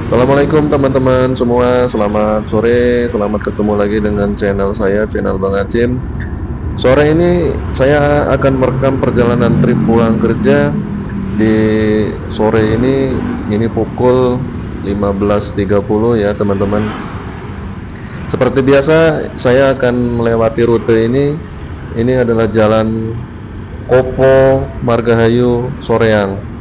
Assalamualaikum teman-teman semua, selamat sore, selamat ketemu lagi dengan channel saya, channel Bang Acim. Sore ini saya akan merekam perjalanan trip pulang kerja di sore ini pukul 15.30 ya teman-teman. Seperti biasa, saya akan melewati rute ini. Ini adalah jalan Kopo Margahayu Soreang.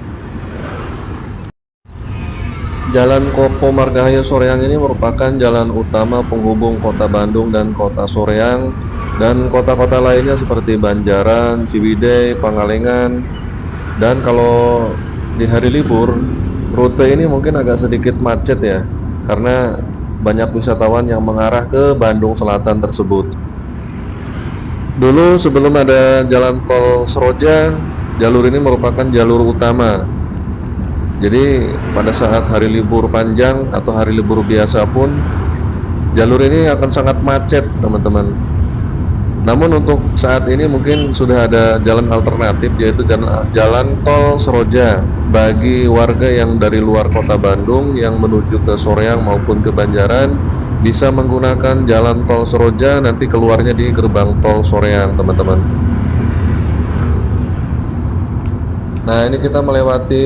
Jalan Kopo Margahayu Soreang ini merupakan jalan utama penghubung kota Bandung dan kota Soreang dan kota-kota lainnya seperti Banjaran, Ciwidey, Pangalengan. Dan kalau di hari libur, rute ini mungkin agak sedikit macet ya, karena banyak wisatawan yang mengarah ke Bandung Selatan tersebut. Dulu sebelum ada jalan tol Seroja, jalur ini merupakan jalur utama. Jadi pada saat hari libur panjang atau hari libur biasa pun jalur ini akan sangat macet teman-teman. Namun untuk saat ini mungkin sudah ada jalan alternatif, yaitu jalan tol Seroja bagi warga yang dari luar kota Bandung yang menuju ke Soreang maupun ke Banjaran bisa menggunakan jalan tol Seroja, nanti keluarnya di gerbang tol Soreang teman-teman. Nah, ini kita melewati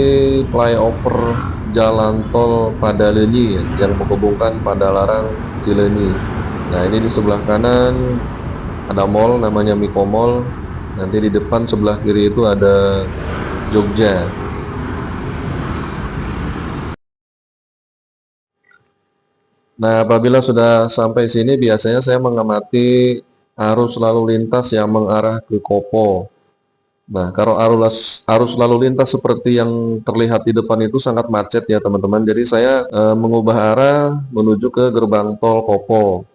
flyover jalan tol Padalenyi yang menghubungkan Padalarang Cileunyi. Nah, ini di sebelah kanan ada mall namanya Miko Mall. Nanti di depan sebelah kiri itu ada Jogja. Nah, apabila sudah sampai sini biasanya saya mengamati arus lalu lintas yang mengarah ke Kopo. Nah, kalau arus lalu lintas seperti yang terlihat di depan itu sangat macet ya teman-teman. Jadi saya mengubah arah menuju ke gerbang tol Kopo.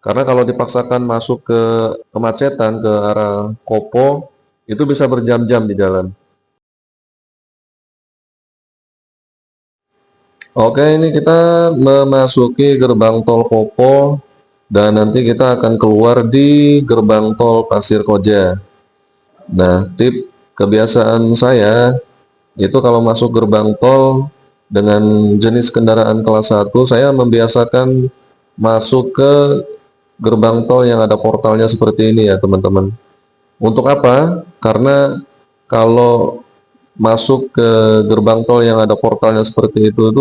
Karena kalau dipaksakan masuk ke kemacetan ke arah Kopo, itu bisa berjam-jam di jalan. Oke, ini kita memasuki gerbang tol Kopo dan nanti kita akan keluar di gerbang tol Pasir Koja. Nah, tip kebiasaan saya itu kalau masuk gerbang tol dengan jenis kendaraan kelas 1, saya membiasakan masuk ke gerbang tol yang ada portalnya seperti ini ya teman-teman. Untuk apa? Karena kalau masuk ke gerbang tol yang ada portalnya seperti itu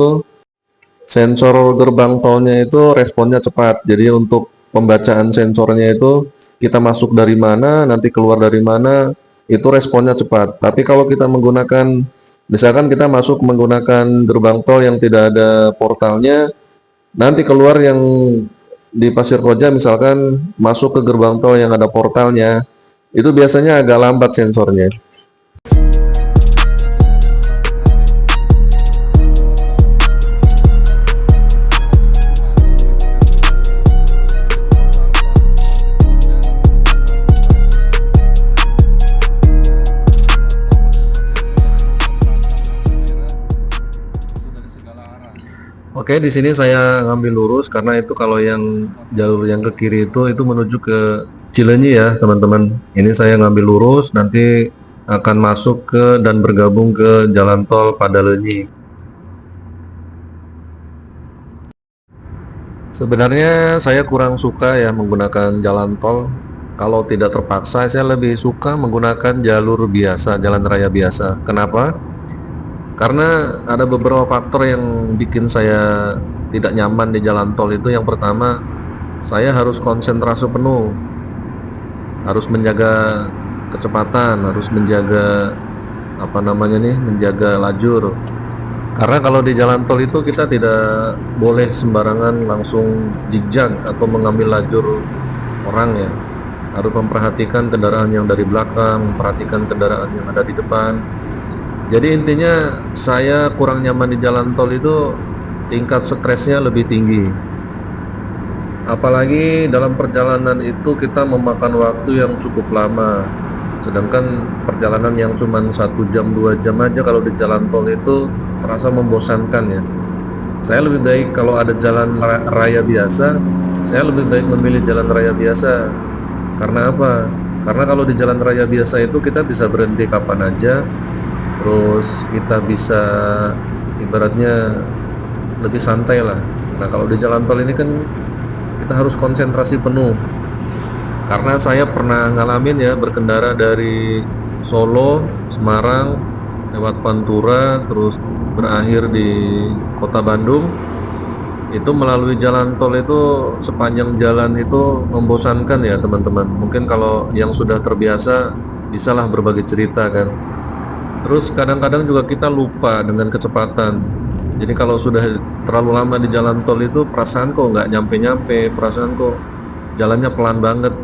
sensor gerbang tolnya itu responnya cepat. Jadi untuk pembacaan sensornya itu kita masuk dari mana, nanti keluar dari mana, itu responnya cepat. Tapi kalau kita menggunakan, misalkan kita masuk menggunakan gerbang tol yang tidak ada portalnya, nanti keluar yang di Pasir Koja misalkan masuk ke gerbang tol yang ada portalnya, itu biasanya agak lambat sensornya. Oke, di sini saya ngambil lurus karena itu kalau yang jalur yang ke kiri itu menuju ke Cileunyi ya, teman-teman. Ini saya ngambil lurus, nanti akan masuk ke dan bergabung ke jalan tol Padalenyi. Sebenarnya saya kurang suka ya menggunakan jalan tol. Kalau tidak terpaksa, saya lebih suka menggunakan jalur biasa, jalan raya biasa. Kenapa? Karena ada beberapa faktor yang bikin saya tidak nyaman di jalan tol itu. Yang pertama, saya harus konsentrasi penuh, harus menjaga kecepatan, harus menjaga menjaga lajur. Karena kalau di jalan tol itu kita tidak boleh sembarangan langsung zigzag atau mengambil lajur orang ya. Harus memperhatikan kendaraan yang dari belakang, memperhatikan kendaraan yang ada di depan. Jadi intinya saya kurang nyaman di jalan tol itu tingkat stresnya lebih tinggi. Apalagi dalam perjalanan itu kita memakan waktu yang cukup lama. Sedangkan perjalanan yang cuma 1 jam 2 jam aja kalau di jalan tol itu terasa membosankan ya. Saya lebih baik kalau ada jalan raya biasa, saya lebih baik memilih jalan raya biasa. Karena apa? Karena kalau di jalan raya biasa itu kita bisa berhenti kapan aja, terus kita bisa ibaratnya lebih santai lah. Nah kalau di jalan tol ini kan kita harus konsentrasi penuh, karena saya pernah ngalamin ya berkendara dari Solo, Semarang, lewat Pantura, terus berakhir di kota Bandung. Itu melalui jalan tol itu sepanjang jalan itu membosankan ya teman-teman. Mungkin kalau yang sudah terbiasa bisalah berbagi cerita kan. Terus kadang-kadang juga kita lupa dengan kecepatan. Jadi kalau sudah terlalu lama di jalan tol itu perasaan kok nggak nyampe-nyampe, perasaan kok jalannya pelan banget.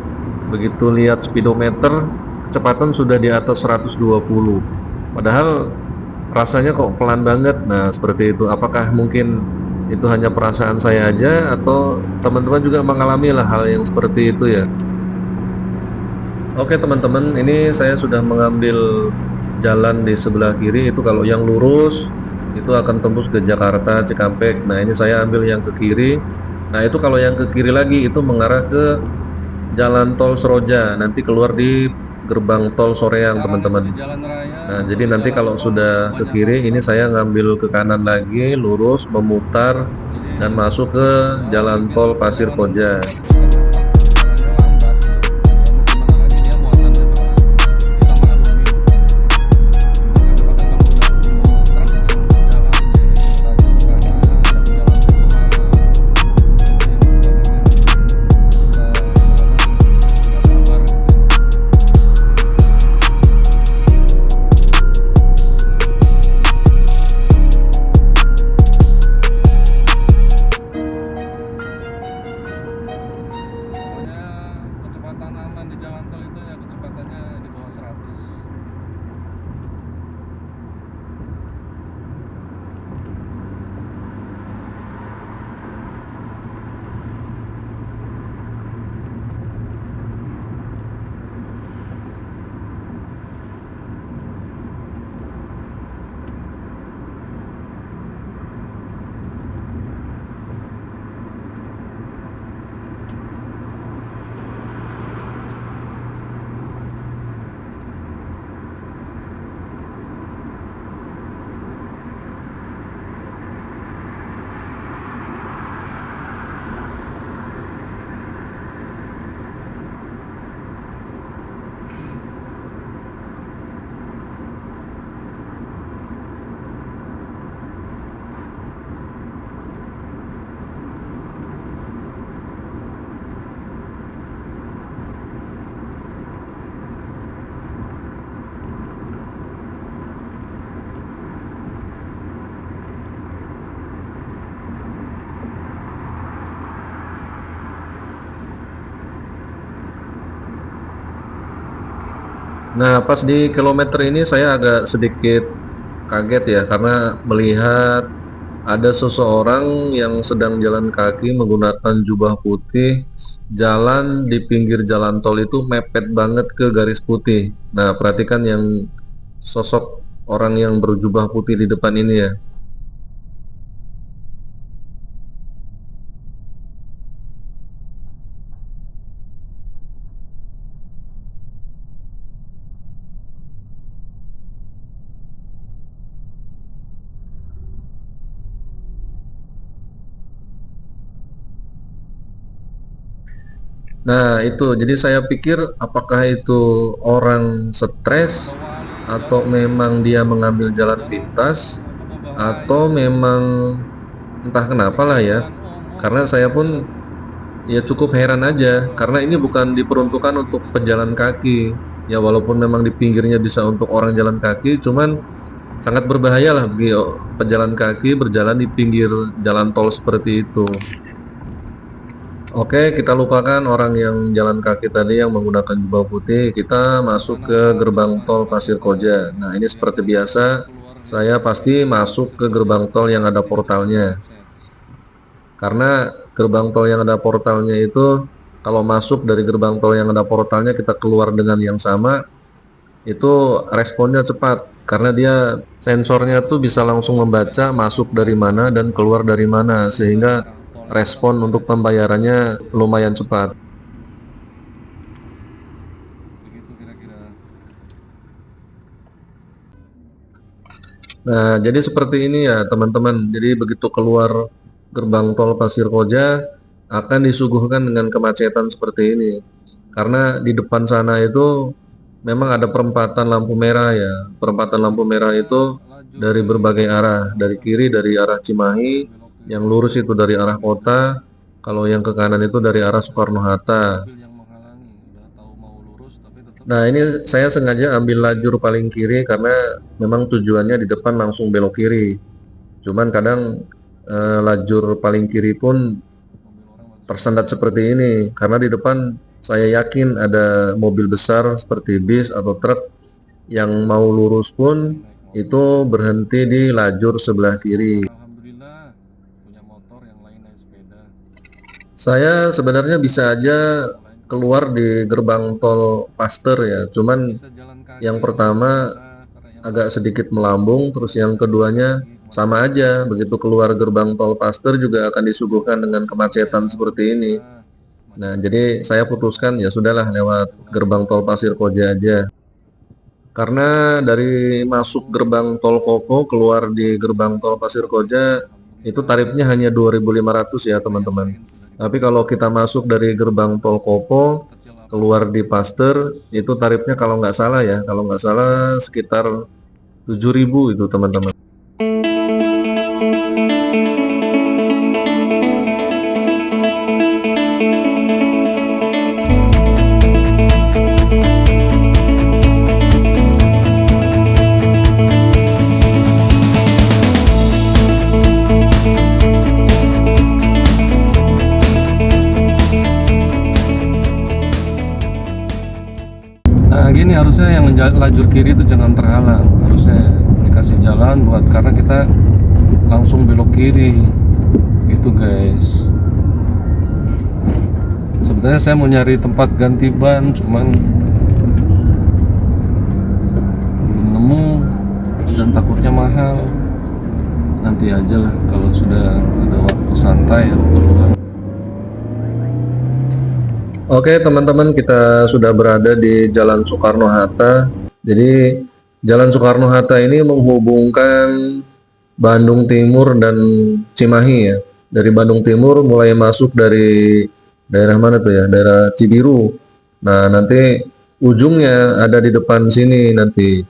Begitu lihat speedometer, kecepatan sudah di atas 120. Padahal rasanya kok pelan banget. Nah, seperti itu. Apakah mungkin itu hanya perasaan saya aja atau teman-teman juga mengalami lah hal yang seperti itu ya? Oke teman-teman, ini saya sudah mengambil jalan di sebelah kiri. Itu kalau yang lurus itu akan tembus ke Jakarta Cikampek. Nah ini saya ambil yang ke kiri. Nah itu kalau yang ke kiri lagi itu mengarah ke Jalan Tol Seroja. Nanti keluar di gerbang tol Soreang teman-teman. Nah jadi nanti kalau sudah ke kiri ini saya ngambil ke kanan lagi, lurus, memutar dan masuk ke Jalan Tol Pasir Koja. Kecepatan aman di jalan tol itu ya kecepatannya di bawah 100. Nah, pas di kilometer ini saya agak sedikit kaget ya, karena melihat ada seseorang yang sedang jalan kaki menggunakan jubah putih, jalan di pinggir jalan tol itu mepet banget ke garis putih. Nah, perhatikan yang sosok orang yang berjubah putih di depan ini ya. Nah, itu jadi saya pikir apakah itu orang stres atau memang dia mengambil jalan pintas atau memang entah kenapa lah ya. Karena saya pun ya cukup heran aja karena ini bukan diperuntukkan untuk pejalan kaki. Ya walaupun memang di pinggirnya bisa untuk orang jalan kaki, cuman sangat berbahaya lah bagi pejalan kaki berjalan di pinggir jalan tol seperti itu. Oke, kita lupakan orang yang jalan kaki tadi yang menggunakan jubah putih. Kita masuk ke gerbang tol Pasir Koja. Nah, ini seperti biasa, saya pasti masuk ke gerbang tol yang ada portalnya. Karena gerbang tol yang ada portalnya itu, kalau masuk dari gerbang tol yang ada portalnya kita keluar dengan yang sama, itu responnya cepat. Karena dia sensornya tuh bisa langsung membaca masuk dari mana dan keluar dari mana, sehingga respon untuk pembayarannya lumayan cepat. Begitu kira-kira. Nah, jadi seperti ini ya teman-teman. Jadi begitu keluar gerbang tol Pasir Koja akan disuguhkan dengan kemacetan seperti ini. Karena di depan sana itu memang ada perempatan lampu merah ya. Perempatan lampu merah itu lajur dari kiri berbagai itu arah. jangan Dari kiri dari arah Cimahi, belok ke yang lurus itu dari arah kota. Kalau yang ke kanan itu dari arah Soekarno-Hatta. mobil yang menghalangi, udah tahu mau lurus tapi tetap Nah, ini saya sengaja ambil lajur paling kiri karena memang tujuannya di depan langsung belok kiri. Cuman kadang lajur paling kiri pun mobil orang bagus. tersendat seperti ini karena di depan saya yakin ada mobil besar seperti bis atau truk yang mau lurus pun itu berhenti di lajur sebelah kiri. Alhamdulillah punya motor, yang lain naik sepeda. Saya sebenarnya bisa aja Lain keluar di gerbang tol Paster ya, cuman bisa jalan kaki yang atau pertama sepeda karena yang agak sedikit melambung, terus yang keduanya sama aja, begitu keluar gerbang tol Paster juga akan disuguhkan dengan kemacetan seperti ini. Nah, jadi saya putuskan ya sudahlah lewat gerbang tol Pasir Koja aja. Karena dari masuk gerbang tol Kopo keluar di gerbang tol Pasir Koja itu tarifnya hanya 2.500 ya teman-teman. Tapi kalau kita masuk dari gerbang tol Kopo keluar di Paster itu tarifnya kalau nggak salah ya, kalau nggak salah sekitar 7.000 itu teman-teman. Nah gini, harusnya yang lajur kiri itu jangan terhalang, harusnya dikasih jalan buat, karena kita langsung belok kiri itu guys. Sebenarnya saya mau nyari tempat ganti ban, cuman belum nemu dan takutnya mahal. Nanti aja lah kalau sudah ada waktu santai atau keluar. Oke teman-teman, kita sudah berada di Jalan Soekarno-Hatta. Jadi Jalan Soekarno-Hatta ini menghubungkan Bandung Timur dan Cimahi ya. Dari Bandung Timur mulai masuk dari daerah mana tuh ya? Daerah Cibiru. Nah, nanti ujungnya ada di depan sini nanti.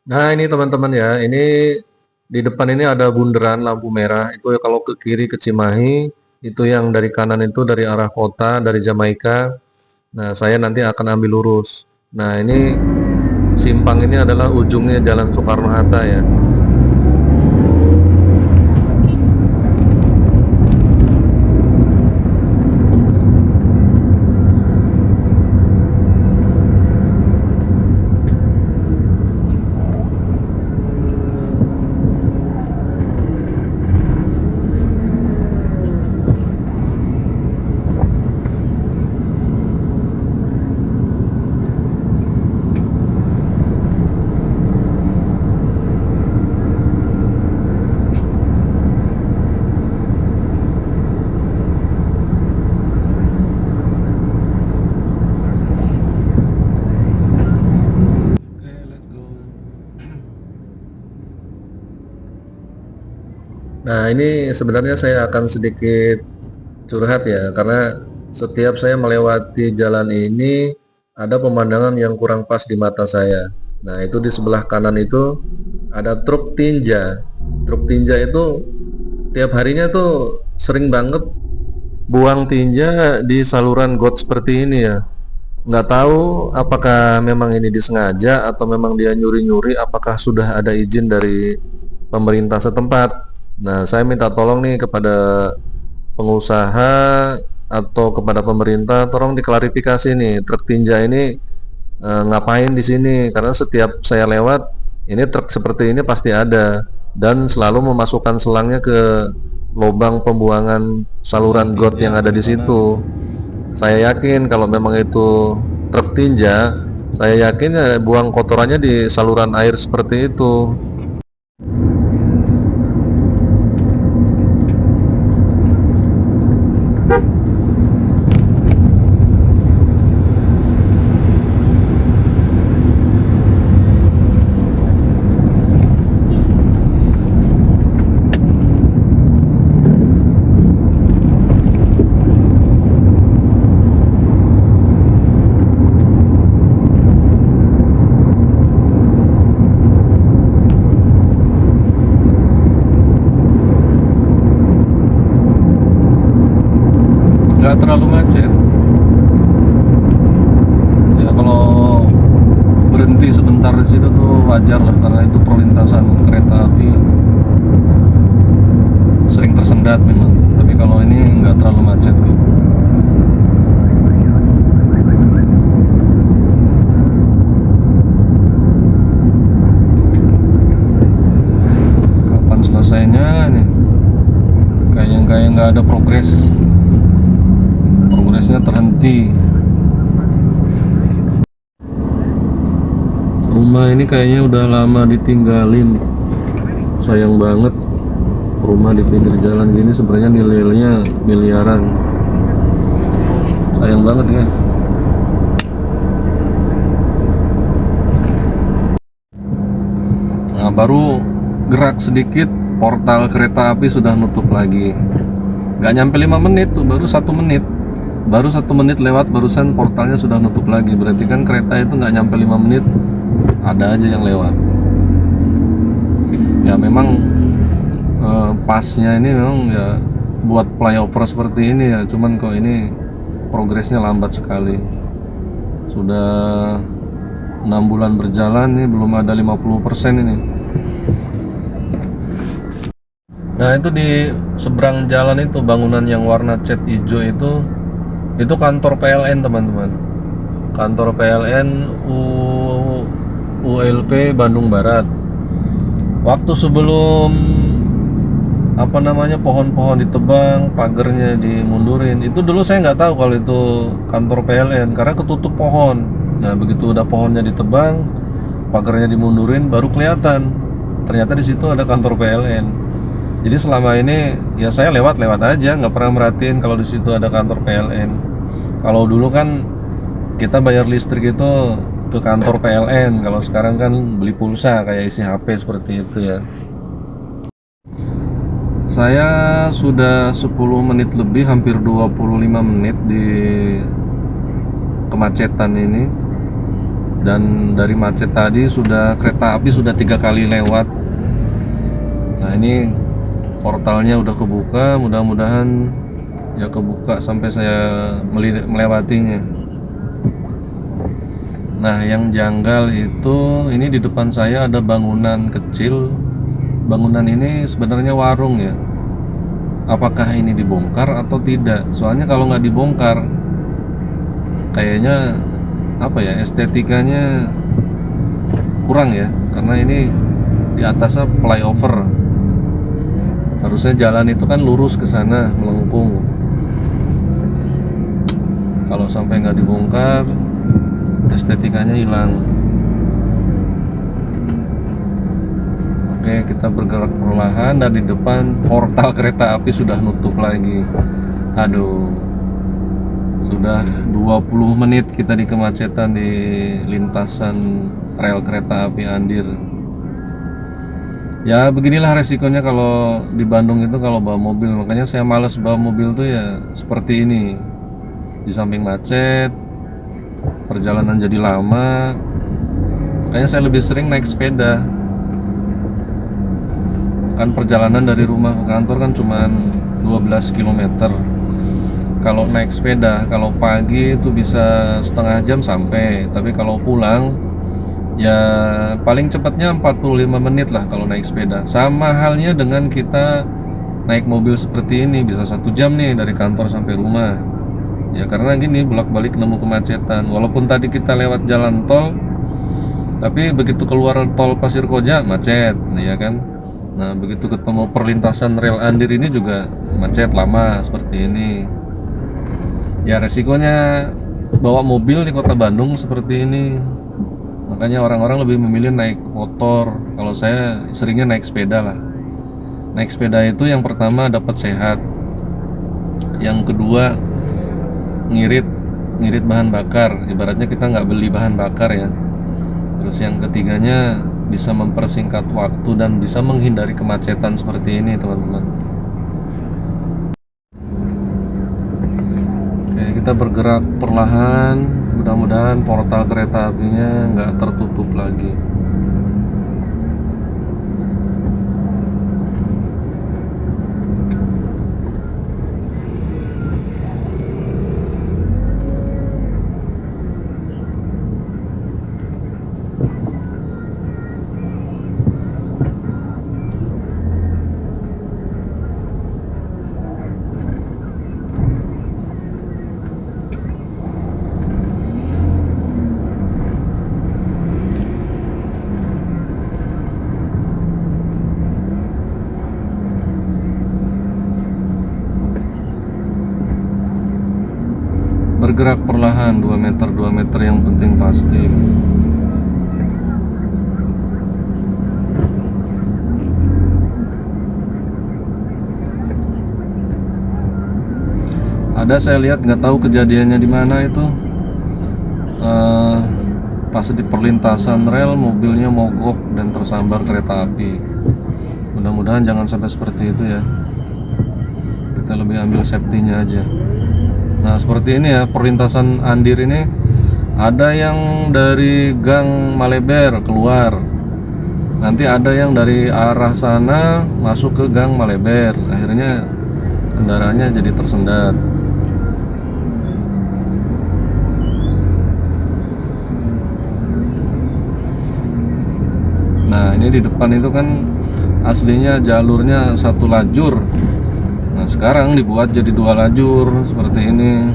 Nah, ini teman-teman ya, ini di depan ini ada bundaran lampu merah. Itu ya kalau ke kiri ke Cimahi, itu yang dari kanan itu dari arah kota, dari Jamaika. Nah, saya nanti akan ambil lurus. Nah, ini simpang ini adalah ujungnya Jalan Soekarno-Hatta ya. Oke, let's go. Nah, ini sebenarnya saya akan sedikit curhat ya, karena setiap saya melewati jalan ini ada pemandangan yang kurang pas di mata saya. Nah, itu di sebelah kanan itu ada truk tinja. Truk tinja itu tiap harinya tuh sering banget buang tinja di saluran got seperti ini ya. Nggak tahu apakah memang ini disengaja atau memang dia nyuri-nyuri, apakah sudah ada izin dari pemerintah setempat. Nah, saya minta tolong nih kepada pengusaha atau kepada pemerintah, tolong diklarifikasi nih, truk tinja ini ngapain di sini? Karena setiap saya lewat, ini truk seperti ini pasti ada dan selalu memasukkan selangnya ke lubang pembuangan saluran got yang ada di situ. Saya yakin kalau memang itu truk tinja, saya yakin ya buang kotorannya di saluran air seperti itu. Nggak terlalu macet ya. Kalau berhenti sebentar di situ tuh wajar lah, karena itu perlintasan kereta api sering tersendat memang. Tapi kalau ini nggak terlalu macet kok. Kapan selesainya nih? Kayak nggak ada progresnya terhenti. Rumah ini kayaknya udah lama ditinggalin. Sayang banget, rumah di pinggir jalan gini sebenarnya nilainya miliaran. Sayang banget ya. Nah, baru gerak sedikit, portal kereta api sudah nutup lagi. Gak nyampe 5 menit tuh, baru 1 menit. Baru 1 menit lewat, barusan portalnya sudah nutup lagi. Berarti kan kereta itu gak nyampe 5 menit, ada aja yang lewat. Ya memang pasnya ini memang ya buat flyover seperti ini ya. Cuman kok ini progresnya lambat sekali. Sudah 6 bulan berjalan nih belum ada 50% ini. Nah, itu di seberang jalan itu bangunan yang warna cat hijau itu kantor PLN, teman-teman. Kantor PLN ULP Bandung Barat. Waktu sebelum pohon-pohon ditebang, pagernya dimundurin, itu dulu saya nggak tahu kalau itu kantor PLN karena ketutup pohon. Nah, begitu udah pohonnya ditebang, pagernya dimundurin, baru kelihatan ternyata di situ ada kantor PLN. Jadi selama ini ya saya lewat-lewat aja, nggak pernah merhatiin kalau di situ ada kantor PLN. Kalau dulu kan kita bayar listrik itu ke kantor PLN, kalau sekarang kan beli pulsa kayak isi HP seperti itu ya. Saya sudah 10 menit lebih, hampir 25 menit di kemacetan ini. Dan dari macet tadi kereta api sudah 3 kali lewat. Nah, ini portalnya udah kebuka, mudah-mudahan ya kebuka sampai saya melewatinya. Nah, yang janggal itu ini di depan saya ada bangunan kecil. Bangunan ini sebenarnya warung ya. Apakah ini dibongkar atau tidak? Soalnya kalau nggak dibongkar, kayaknya estetikanya kurang ya, karena ini di atasnya flyover. Harusnya jalan itu kan lurus ke sana melengkung. Kalau sampai nggak dibongkar, estetikanya hilang. Oke, kita bergerak perlahan dan di depan portal kereta api sudah nutup lagi. Aduh, sudah 20 menit kita di kemacetan di lintasan rel kereta api Andir. Ya beginilah resikonya kalau di Bandung itu kalau bawa mobil. Makanya saya malas bawa mobil tuh ya seperti ini. di samping macet, perjalanan jadi lama. Makanya saya lebih sering naik sepeda. Kan perjalanan dari rumah ke kantor kan cuman 12 km. Kalau naik sepeda, kalau pagi itu bisa setengah jam sampai, tapi kalau pulang ya paling cepatnya 45 menit lah kalau naik sepeda. Sama halnya dengan kita naik mobil seperti ini, bisa 1 jam nih dari kantor sampai rumah. Ya karena gini, bolak-balik nemu kemacetan. Walaupun tadi kita lewat jalan tol, tapi begitu keluar tol Pasir Koja macet, ya kan. Nah begitu ketemu perlintasan rel Andir ini juga macet lama seperti ini. Ya resikonya bawa mobil di kota Bandung seperti ini. Makanya orang-orang lebih memilih naik motor. Kalau saya seringnya naik sepeda lah. Naik sepeda itu yang pertama dapat sehat, yang kedua ngirit bahan bakar. Ibaratnya kita nggak beli bahan bakar ya. Terus yang ketiganya bisa mempersingkat waktu dan bisa menghindari kemacetan seperti ini, teman-teman. Oke, kita bergerak perlahan. Mudah-mudahan portal kereta apinya nggak tertutup lagi. Bergerak perlahan, 2 meter yang penting pasti. Ada saya lihat, nggak tahu kejadiannya di mana itu. Pas di perlintasan rel mobilnya mogok dan tersambar kereta api. Mudah-mudahan jangan sampai seperti itu ya. Kita lebih ambil safety-nya aja. Nah seperti ini ya, perlintasan Andir ini ada yang dari Gang Maleber keluar, nanti ada yang dari arah sana masuk ke Gang Maleber, akhirnya kendaraannya jadi tersendat. Nah ini di depan itu kan aslinya jalurnya 1 lajur. Nah sekarang dibuat jadi 2 lajur seperti ini.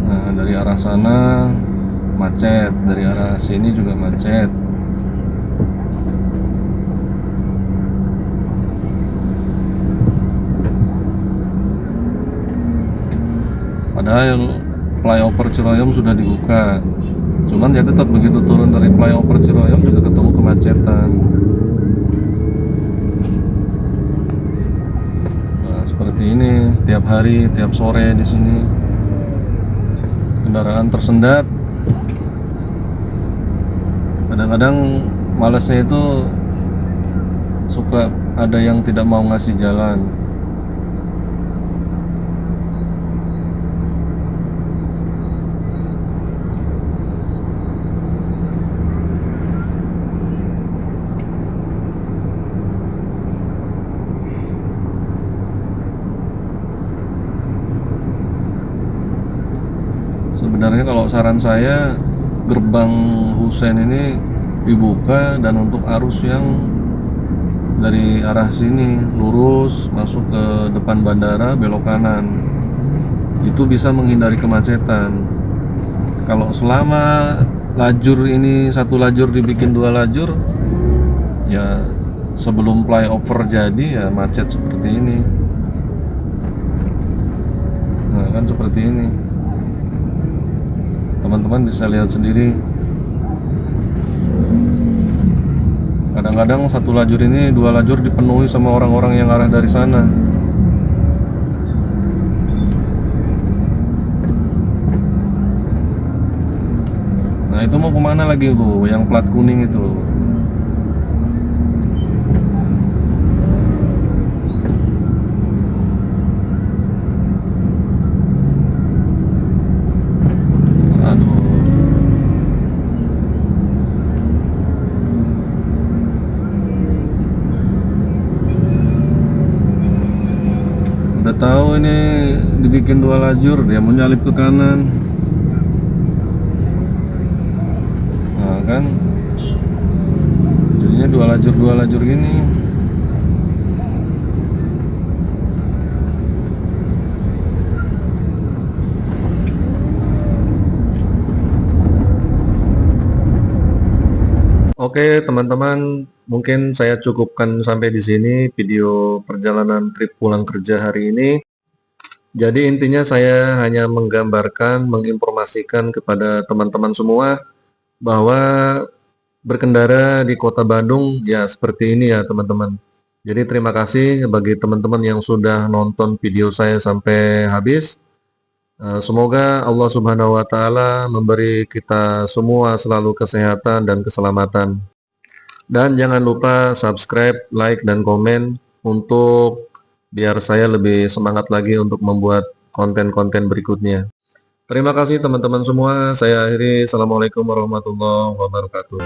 Nah dari arah sana macet, dari arah sini juga macet. Padahal flyover Ciroyom sudah dibuka, cuman ya tetap begitu turun dari flyover Ciroyom juga ketemu kemacetan. Seperti ini setiap hari, tiap sore di sini kendaraan tersendat. Kadang-kadang malesnya itu suka ada yang tidak mau ngasih jalan. Sebenarnya kalau saran saya, gerbang Husein ini dibuka dan untuk arus yang dari arah sini lurus masuk ke depan bandara belok kanan, itu bisa menghindari kemacetan. Kalau selama lajur ini 1 lajur dibikin 2 lajur, ya sebelum flyover jadi ya macet seperti ini. Nah kan seperti ini, teman-teman bisa lihat sendiri. Kadang-kadang 1 lajur ini 2 lajur dipenuhi sama orang-orang yang arah dari sana. Nah itu mau kemana lagi Bu, yang plat kuning itu? kalau ini dibikin 2 lajur, dia mau nyalip ke kanan. Nah kan, jadinya 2 lajur gini. Oke, teman-teman, mungkin saya cukupkan sampai di sini video perjalanan trip pulang kerja hari ini. Jadi intinya saya hanya menggambarkan, menginformasikan kepada teman-teman semua bahwa berkendara di kota Bandung ya seperti ini ya teman-teman. Jadi terima kasih bagi teman-teman yang sudah nonton video saya sampai habis. Semoga Allah Subhanahu wa Ta'ala memberi kita semua selalu kesehatan dan keselamatan. Dan jangan lupa subscribe, like, dan komen untuk biar saya lebih semangat lagi untuk membuat konten-konten berikutnya. Terima kasih teman-teman semua. Saya akhiri. Assalamualaikum warahmatullahi wabarakatuh.